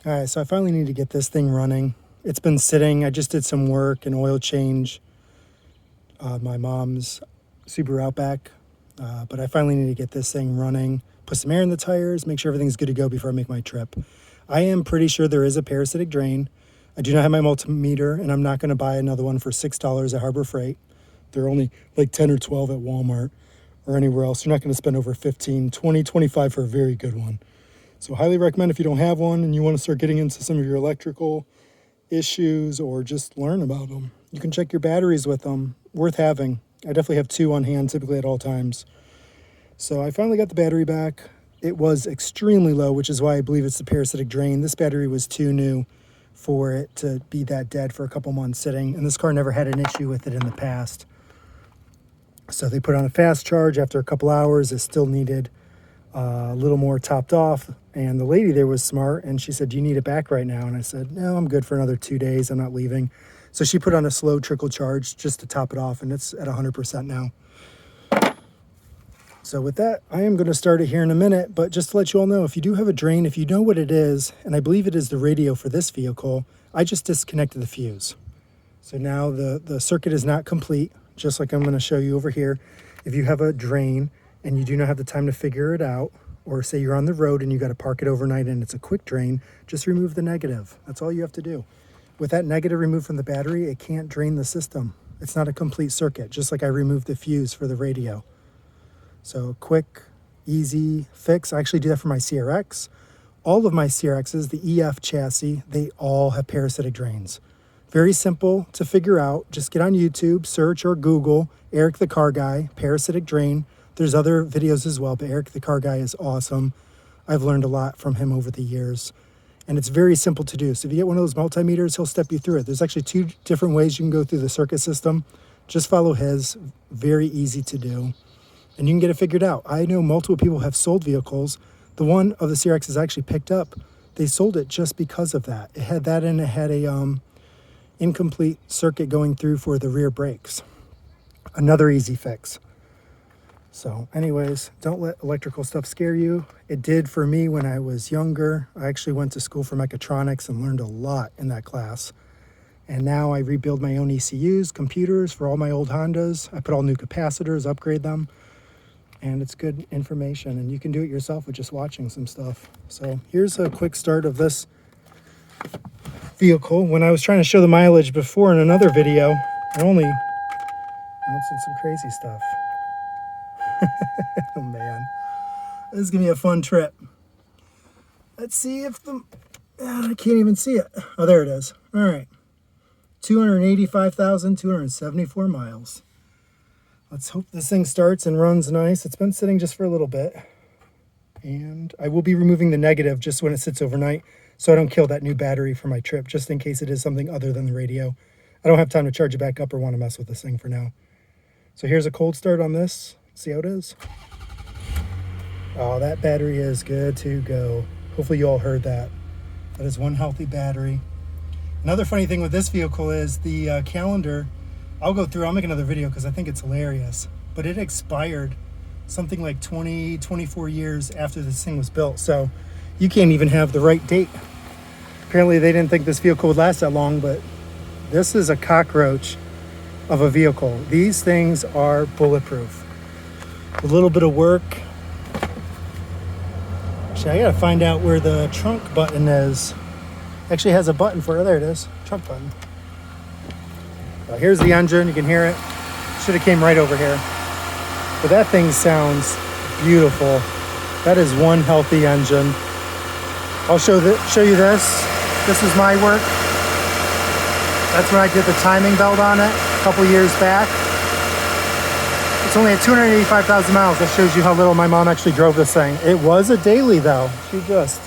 All right, so I finally need to get this thing running. It's been sitting. I just did some work and oil change my mom's Subaru Outback, but I finally need to get this thing running, put some air in the tires, make sure everything's good to go before I make my trip. I am pretty sure there is a parasitic drain. I do not have my multimeter, and I'm not going to buy another one for $6 at Harbor Freight. They're only like 10 or 12 at Walmart or anywhere else. You're not going to spend over 15, 20, 25 for a very good one. So highly recommend if you don't have one and you want to start getting into some of your electrical issues or just learn about them. You can check your batteries with them. Worth having. I definitely have 2 on hand typically at all times. So I finally got the battery back. It was extremely low, which is why I believe it's the parasitic drain. This battery was too new for it to be that dead for a couple months sitting, and this car never had an issue with it in the past. So they put on a fast charge. After a couple hours, it still needed a little more topped off, and the lady there was smart, and she said, "Do you need it back right now?" And I said, "No, I'm good for another 2 days. I'm not leaving." So she put on a slow trickle charge just to top it off, and it's at 100% now. So with that, I am going to start it here in a minute, but just to let you all know, if you do have a drain, if you know what it is, and I believe it is the radio for this vehicle, I just disconnected the fuse. So now the circuit is not complete, just like I'm going to show you over here. If you have a drain and you do not have the time to figure it out, or say you're on the road and you got to park it overnight and it's a quick drain, just remove the negative. That's all you have to do. With that negative removed from the battery, it can't drain the system. It's not a complete circuit, just like I removed the fuse for the radio. So quick, easy fix. I actually do that for my CRX. All of my CRXs, the EF chassis, they all have parasitic drains. Very simple to figure out. Just get on YouTube, search or Google Eric the Car Guy, parasitic drain. There's other videos as well, but Eric the Car Guy is awesome. I've learned a lot from him over the years. And it's very simple to do. So if you get one of those multimeters, he'll step you through it. There's actually 2 different ways you can go through the circuit system. Just follow his. Very easy to do. And you can get it figured out. I know multiple people have sold vehicles. The one of the CRXs I actually picked up, they sold it just because of that. It had that and it had a incomplete circuit going through for the rear brakes. Another easy fix. So anyways, don't let electrical stuff scare you. It did for me when I was younger. I actually went to school for mechatronics and learned a lot in that class. And now I rebuild my own ECUs, computers for all my old Hondas. I put all new capacitors, upgrade them. And it's good information. And you can do it yourself with just watching some stuff. So here's a quick start of this vehicle. When I was trying to show the mileage before in another video, I only did some crazy stuff. Oh man, this is gonna be a fun trip. Let's see if I can't even see it. Oh, there it is. All right, 285,274 miles. Let's hope this thing starts and runs nice. It's been sitting just for a little bit, and I will be removing the negative just when it sits overnight, so I don't kill that new battery for my trip, just in case it is something other than the radio. I don't have time to charge it back up or want to mess with this thing for now. So here's a cold start on this. See how it is? Oh, that battery is good to go. Hopefully you all heard that. That is one healthy battery. Another funny thing with this vehicle is the calendar. I'll go through, I'll make another video because I think it's hilarious. But it expired something like 20, 24 years after this thing was built. So you can't even have the right date. Apparently they didn't think this vehicle would last that long, but this is a cockroach of a vehicle. These things are bulletproof. A little bit of work. Actually, I gotta find out where the trunk button is. Actually has a button for it. There it is, trunk button. Here's the engine, you can hear it. Should have came right over here. But that thing sounds beautiful. That is one healthy engine. I'll show you this. This is my work. That's when I did the timing belt on it a couple years back. It's only at 285,000 miles. That shows you how little my mom actually drove this thing. It was a daily though. She just